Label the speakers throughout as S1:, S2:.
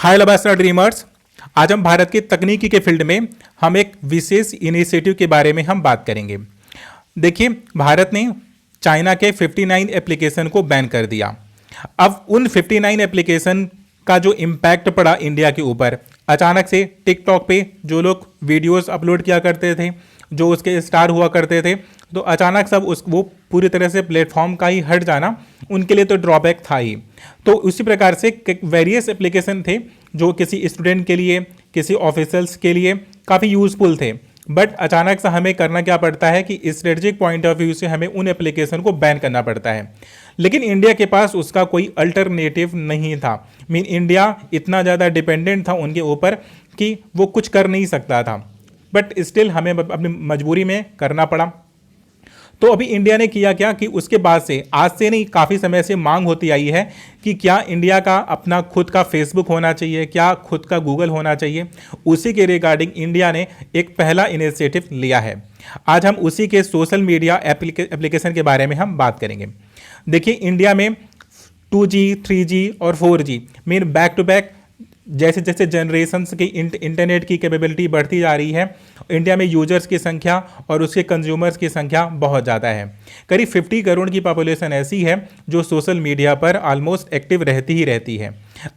S1: हाय लबास्टर dreamers. आज हम भारत की तकनीकी के फील्ड में हम एक विशेष इनिशिएटिव के बारे में हम बात करेंगे। देखिए, भारत ने चाइना के 59 एप्लीकेशन को बैन कर दिया। अब उन 59 एप्लीकेशन का जो इम्पैक्ट पड़ा इंडिया के ऊपर, अचानक से टिकटॉक पे जो लोग वीडियोस अपलोड किया करते थे, जो उसके स्टार हुआ करते थे, तो अचानक सब वो पूरी तरह से प्लेटफॉर्म का ही हट जाना उनके लिए तो ड्रॉबैक था ही। तो उसी प्रकार से वेरियस एप्लीकेशन थे जो किसी स्टूडेंट के लिए, किसी ऑफिसर्स के लिए काफ़ी यूज़फुल थे, बट अचानक से हमें करना क्या पड़ता है कि स्ट्रेटजिक पॉइंट ऑफ व्यू से हमें उन एप्लीकेशन को बैन करना पड़ता है। लेकिन इंडिया के पास उसका कोई अल्टरनेटिव नहीं था। इंडिया इतना ज़्यादा डिपेंडेंट था उनके ऊपर कि वो कुछ कर नहीं सकता था, बट स्टिल हमें अपनी मजबूरी में करना पड़ा। तो अभी इंडिया ने किया क्या कि उसके बाद से, आज से नहीं, काफ़ी समय से मांग होती आई है कि क्या इंडिया का अपना खुद का फेसबुक होना चाहिए, क्या खुद का गूगल होना चाहिए। उसी के रिगार्डिंग इंडिया ने एक पहला इनिशिएटिव लिया है। आज हम उसी के सोशल मीडिया एप्लीकेशन के बारे में हम बात करेंगे। देखिए, इंडिया में 2G, 3G और 4G बैक टू बैक जैसे जैसे जनरेशन्स की इंटरनेट की कैपेबिलिटी बढ़ती जा रही है, इंडिया में यूजर्स की संख्या और उसके कंज्यूमर्स की संख्या बहुत ज़्यादा है। करीब 50 करोड़ की पॉपुलेशन ऐसी है जो सोशल मीडिया पर ऑलमोस्ट एक्टिव रहती ही रहती है।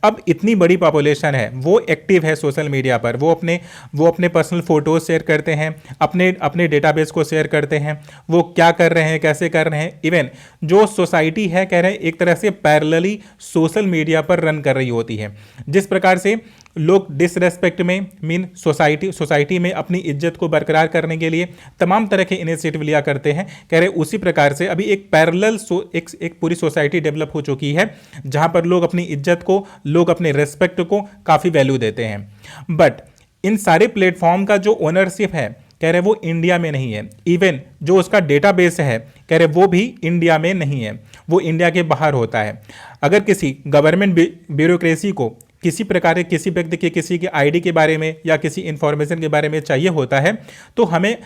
S1: अब इतनी बड़ी पॉपुलेशन है, वो एक्टिव है सोशल मीडिया पर, वो अपने पर्सनल फ़ोटोज़ शेयर करते हैं, अपने डेटाबेस को शेयर करते हैं, वो क्या कर रहे हैं, कैसे कर रहे हैं। इवन जो सोसाइटी है, कह रहे हैं, एक तरह से पैरेलली सोशल मीडिया पर रन कर रही होती है। जिस प्रकार से लोग डिसरेस्पेक्ट में सोसाइटी में अपनी इज्जत को बरकरार करने के लिए तमाम तरह के इनिशिएटिव लिया करते हैं, कह रहे उसी प्रकार से अभी एक पैरेलल एक पूरी सोसाइटी डेवलप हो चुकी है जहां पर लोग अपनी इज्जत को, लोग अपने रेस्पेक्ट को काफ़ी वैल्यू देते हैं। बट इन सारे प्लेटफॉर्म का जो ओनरशिप है, कह रहे वो इंडिया में नहीं है। इवन जो उसका डेटाबेस है, कह रहे वो भी इंडिया में नहीं है, वो इंडिया के बाहर होता है। अगर किसी गवर्नमेंट ब्यूरोक्रेसी को किसी प्रकार के किसी व्यक्ति के किसी के आईडी के बारे में या किसी इंफॉर्मेशन के बारे में चाहिए होता है, तो हमें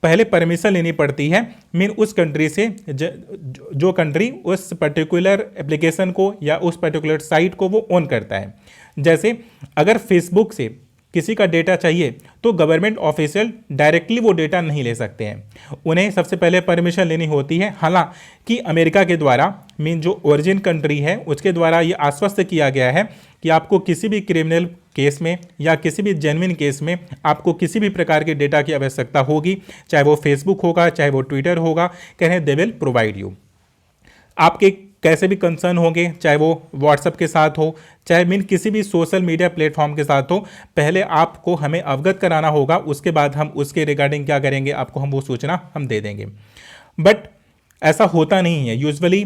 S1: पहले परमिशन लेनी पड़ती है उस कंट्री से जो कंट्री उस पर्टिकुलर एप्लीकेशन को या उस पर्टिकुलर साइट को वो ओन करता है। जैसे अगर फेसबुक से किसी का डेटा चाहिए तो गवर्नमेंट ऑफिशियल डायरेक्टली वो डेटा नहीं ले सकते हैं, उन्हें सबसे पहले परमिशन लेनी होती है। हालांकि अमेरिका के द्वारा जो ओरिजिन कंट्री है उसके द्वारा ये आश्वस्त किया गया है कि आपको किसी भी क्रिमिनल केस में या किसी भी जेन्युइन केस में आपको किसी भी प्रकार के डेटा की आवश्यकता होगी, चाहे वो फेसबुक होगा, चाहे वो ट्विटर होगा, कह रहे हैं दे विल प्रोवाइड यू। आपके कैसे भी कंसर्न होंगे, चाहे वो व्हाट्सएप के साथ हो, चाहे किसी भी सोशल मीडिया प्लेटफॉर्म के साथ हो, पहले आपको हमें अवगत कराना होगा, उसके बाद हम उसके रिगार्डिंग क्या करेंगे, आपको हम वो सूचना हम दे देंगे। बट ऐसा होता नहीं है। यूजुअली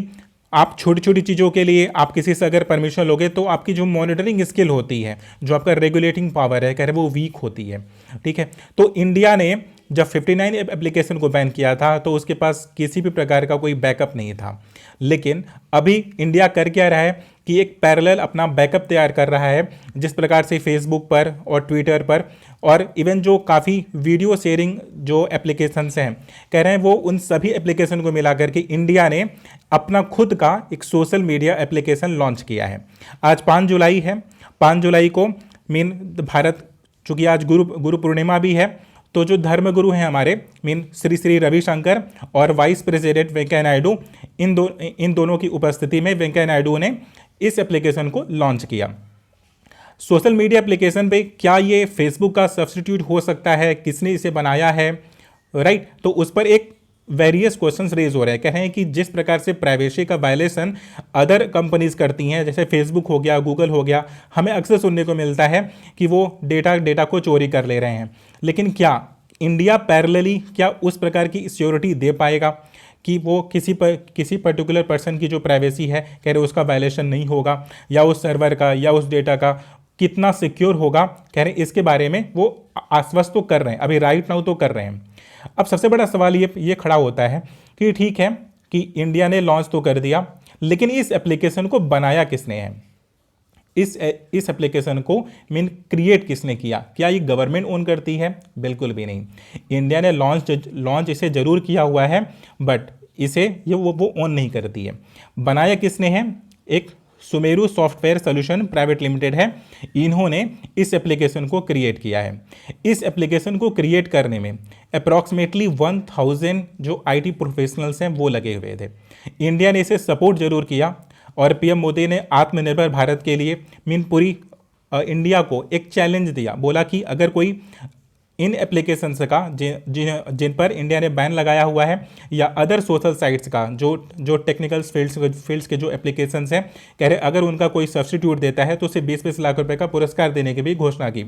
S1: आप छोटी छोटी चीज़ों के लिए आप किसी से अगर परमिशन लोगे तो आपकी जो मॉनिटरिंग स्किल होती है, जो आपका रेगुलेटिंग पावर है, कह रहे वो वीक होती है। ठीक है, तो इंडिया ने जब 59 एप्लीकेशन को बैन किया था तो उसके पास किसी भी प्रकार का कोई बैकअप नहीं था। लेकिन अभी इंडिया कर क्या रहा है कि एक पैरेलल अपना बैकअप तैयार कर रहा है, जिस प्रकार से फेसबुक पर और ट्विटर पर और इवन जो काफ़ी वीडियो शेयरिंग जो एप्लीकेशंस हैं, कह रहे हैं वो उन सभी एप्लीकेशन को मिला करके इंडिया ने अपना खुद का एक सोशल मीडिया एप्लीकेशन लॉन्च किया है। आज 5 जुलाई है। 5 जुलाई को भारत, चूँकि आज गुरु पूर्णिमा भी है, तो जो धर्मगुरु हैं हमारे श्री श्री रविशंकर और वाइस प्रेसिडेंट वेंकैया नायडू, इन दोनों की उपस्थिति में वेंकैया नायडू ने इस एप्लीकेशन को लॉन्च किया। सोशल मीडिया एप्लीकेशन पे क्या ये फेसबुक का सब्स्टिट्यूट हो सकता है, किसने इसे बनाया है, राइट? तो उस पर एक वेरियस क्वेश्चंस रेज हो रहे हैं। कह रहे हैं कि जिस प्रकार से प्राइवेसी का वायलेशन अदर कंपनीज करती हैं, जैसे फेसबुक हो गया, गूगल हो गया, हमें अक्सर सुनने को मिलता है कि वो डेटा को चोरी कर ले रहे हैं। लेकिन क्या इंडिया पैरेलली क्या उस प्रकार की सिक्योरिटी दे पाएगा कि वो किसी पर्टिकुलर पर्सन की जो प्राइवेसी है, कह रहे उसका वायलेशन नहीं होगा, या उस सर्वर का या उस डेटा का कितना सिक्योर होगा, कह रहे इसके बारे में वो आश्वस्त तो कर रहे हैं, अभी राइट नाउ तो कर रहे हैं। अब सबसे बड़ा सवाल ये खड़ा होता है कि ठीक है कि इंडिया ने लॉन्च तो कर दिया, लेकिन इस एप्लीकेशन को बनाया किसने है, इस एप्लीकेशन को क्रिएट किसने किया? क्या ये गवर्नमेंट ओन करती है? बिल्कुल भी नहीं। इंडिया ने लॉन्च इसे जरूर किया हुआ है, बट इसे वो ओन नहीं करती है। बनाया किसने है? एक Sumeru software solution private limited है, इन्होंने इस एप्लीकेशन को क्रिएट किया है। इस एप्लीकेशन को क्रिएट करने में अप्रॉक्सीमेटली 1000 जो आईटी प्रोफेशनल्स हैं वो लगे हुए थे। इंडिया ने इसे सपोर्ट जरूर किया और पीएम मोदी ने आत्मनिर्भर भारत के लिए पूरी इंडिया को एक चैलेंज दिया, बोला कि अगर कोई इन एप्लीकेशंस का जिन पर इंडिया ने बैन लगाया हुआ है या अदर सोशल साइट्स का जो टेक्निकल फील्ड्स के जो एप्लीकेशंस हैं, कह रहे अगर उनका कोई सब्स्टिट्यूट देता है तो उसे 20-20 लाख रुपए का पुरस्कार देने की भी घोषणा की।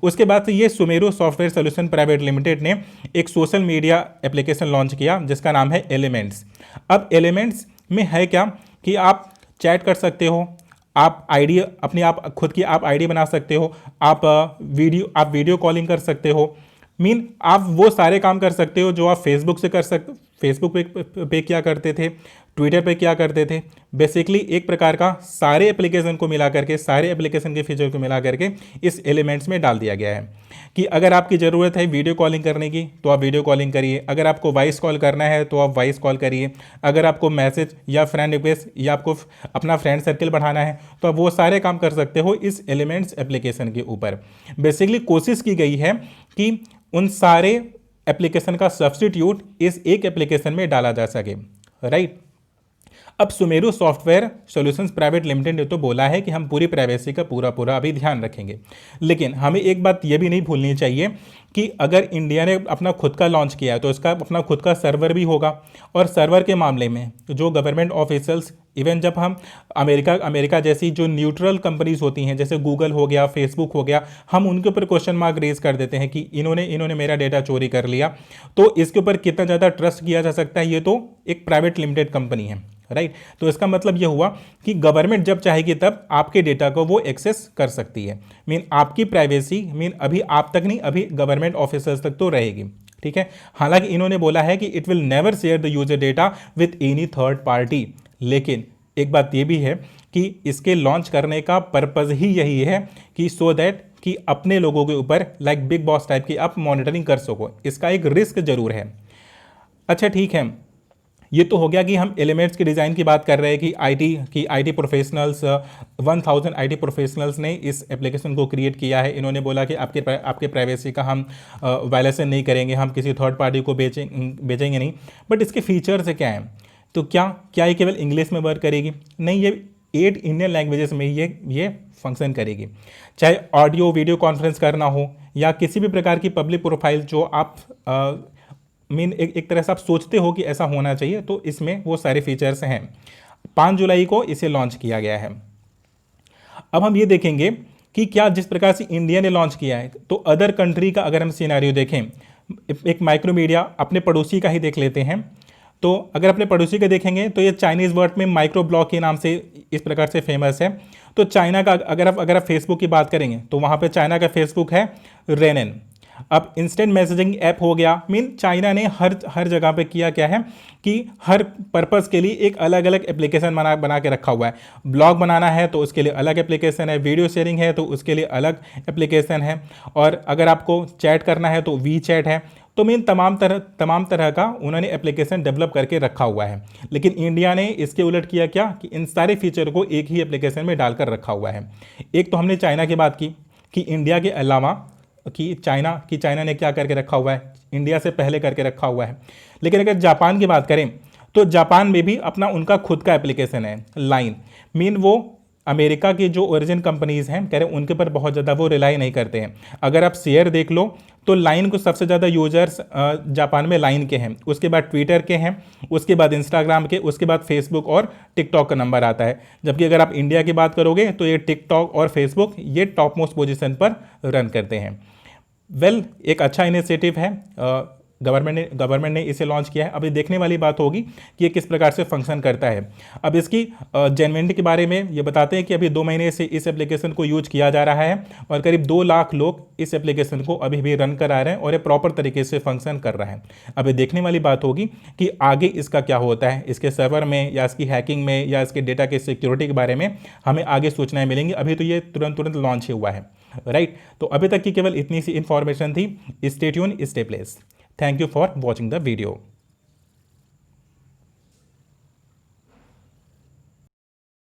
S1: उसके बाद से ये Sumeru software solution private limited ने एक सोशल मीडिया एप्लीकेशन लॉन्च किया जिसका नाम है एलिमेंट्स। अब एलिमेंट्स में है क्या कि आप चैट कर सकते हो, आप आईडी अपनी आप खुद की आप आईडी बना सकते हो, आप वीडियो कॉलिंग कर सकते हो, आप वो सारे काम कर सकते हो जो आप फेसबुक से कर सकते, फेसबुक पे क्या करते थे, ट्विटर पे क्या करते थे। बेसिकली एक प्रकार का सारे एप्लीकेशन को मिला करके, सारे एप्लीकेशन के फीचर को मिला करके इस एलिमेंट्स में डाल दिया गया है कि अगर आपकी ज़रूरत है वीडियो कॉलिंग करने की तो आप वीडियो कॉलिंग करिए, अगर आपको वॉइस कॉल करना है तो आप वॉइस कॉल करिए, अगर आपको मैसेज या फ्रेंड रिक्वेस्ट या आपको अपना फ्रेंड सर्कल बढ़ाना है तो आप वो सारे काम कर सकते हो इस एलिमेंट्स एप्लीकेशन के ऊपर। बेसिकली कोशिश की गई है कि उन सारे एप्लीकेशन का सब्स्टिट्यूट इस एक एप्लीकेशन में डाला जा सके, राइट। अब Sumeru software solutions private limited ने तो बोला है कि हम पूरी प्राइवेसी का पूरा अभी ध्यान रखेंगे, लेकिन हमें एक बात यह भी नहीं भूलनी चाहिए कि अगर इंडिया ने अपना खुद का लॉन्च किया है तो इसका अपना खुद का सर्वर भी होगा, और सर्वर के मामले में जो गवर्नमेंट ऑफिशियल्स, इवन जब हम अमेरिका जैसी जो न्यूट्रल कंपनीज होती हैं जैसे गूगल हो गया, फेसबुक हो गया, हम उनके ऊपर क्वेश्चन मार्क रेज कर देते हैं कि इन्होंने मेरा डेटा चोरी कर लिया, तो इसके ऊपर कितना ज़्यादा ट्रस्ट किया जा सकता है। ये तो एक प्राइवेट लिमिटेड कंपनी है, राइट। तो इसका मतलब यह हुआ कि गवर्नमेंट जब चाहेगी तब आपके डेटा को वो एक्सेस कर सकती है। आपकी प्राइवेसी अभी आप तक नहीं, अभी गवर्नमेंट ऑफिसर्स तक तो रहेगी, ठीक है। हालांकि इन्होंने बोला है कि it will never share the user data with any third party, लेकिन एक बात यह भी है कि इसके लॉन्च करने का पर्पज ही यही है कि सो दैट कि अपने लोगों के ऊपर लाइक बिग बॉस टाइप की आप मॉनिटरिंग कर सको। इसका एक रिस्क जरूर है। अच्छा ठीक है, ये तो हो गया कि हम एलिमेंट्स के डिज़ाइन की बात कर रहे हैं कि आईटी प्रोफेशनल्स 1000 आईटी प्रोफेशनल्स ने इस एप्लीकेशन को क्रिएट किया है। इन्होंने बोला कि आपके प्राइवेसी का हम वायलेशन नहीं करेंगे, हम किसी थर्ड पार्टी को बेचेंगे नहीं। बट इसके फीचर्स क्या हैं? तो क्या ये केवल इंग्लिश में वर्क करेगी? नहीं, ये 8 इंडियन लैंग्वेजेस में ये फंक्शन करेगी। चाहे ऑडियो वीडियो कॉन्फ्रेंस करना हो या किसी भी प्रकार की पब्लिक प्रोफाइल जो आप एक तरह से आप सोचते हो कि ऐसा होना चाहिए, तो इसमें वो सारे फीचर्स हैं। 5 जुलाई को इसे लॉन्च किया गया है। अब हम ये देखेंगे कि क्या जिस प्रकार से इंडिया ने लॉन्च किया है तो अदर कंट्री का अगर हम सिनेरियो देखें, एक माइक्रोमीडिया अपने पड़ोसी का ही देख लेते हैं। तो अगर अपने पड़ोसी का देखेंगे तो ये चाइनीज़ वर्ड में माइक्रो ब्लॉग के नाम से इस प्रकार से फेमस है। तो चाइना का अगर आप फेसबुक की बात करेंगे तो वहाँ पे चाइना का फेसबुक है रेनेन। अब इंस्टेंट मैसेजिंग ऐप हो गया, चाइना ने हर जगह पे किया क्या है कि हर पर्पज़ के लिए एक अलग अलग एप्लीकेशन बना के रखा हुआ है। ब्लॉग बनाना है तो उसके लिए अलग एप्लीकेशन है, वीडियो शेयरिंग है तो उसके लिए अलग एप्लीकेशन है, और अगर आपको चैट करना है तो वी चैट है। तो तमाम तरह का उन्होंने एप्लीकेशन डेवलप करके रखा हुआ है। लेकिन इंडिया ने इसके उलट किया क्या कि इन सारे फीचर को एक ही एप्लीकेशन में डालकर रखा हुआ है। एक तो हमने चाइना की बात की कि इंडिया के अलावा कि चाइना ने क्या करके रखा हुआ है, इंडिया से पहले करके रखा हुआ है। लेकिन अगर जापान की बात करें तो जापान में भी अपना उनका खुद का एप्लीकेशन है लाइन। वो अमेरिका की जो ओरिजिन कंपनीज़ हैं कह रहे हैं उनके पर बहुत ज़्यादा वो रिलाई नहीं करते हैं। अगर आप शेयर देख लो तो लाइन को सबसे ज़्यादा यूजर्स जापान में लाइन के हैं, उसके बाद ट्विटर के हैं, उसके बाद इंस्टाग्राम के, उसके बाद फेसबुक और टिकटॉक का नंबर आता है। जबकि अगर आप इंडिया की बात करोगे तो ये टिकटॉक और फेसबुक ये टॉप मोस्ट पोजीशन पर रन करते हैं। एक अच्छा इनिशिएटिव है, गवर्नमेंट ने इसे लॉन्च किया है। अब ये देखने वाली बात होगी कि ये किस प्रकार से फंक्शन करता है। अब इसकी जेन्युइनिटी के बारे में ये बताते हैं कि अभी 2 महीने से इस एप्लीकेशन को यूज किया जा रहा है और करीब 2 लाख लोग इस एप्लीकेशन को अभी भी रन करा रहे हैं और ये प्रॉपर तरीके से फंक्शन कर रहा है। अब ये देखने वाली बात होगी कि आगे इसका क्या होता है, इसके सर्वर में या इसकी हैकिंग में या इसके डेटा की सिक्योरिटी के बारे में हमें आगे सूचनाएं मिलेंगी। अभी तो ये तुरंत लॉन्च ही हुआ है, राइट। तो अभी तक की केवल इतनी सी इन्फॉर्मेशन थी। Stay tune, stay place. Thank you for watching the video.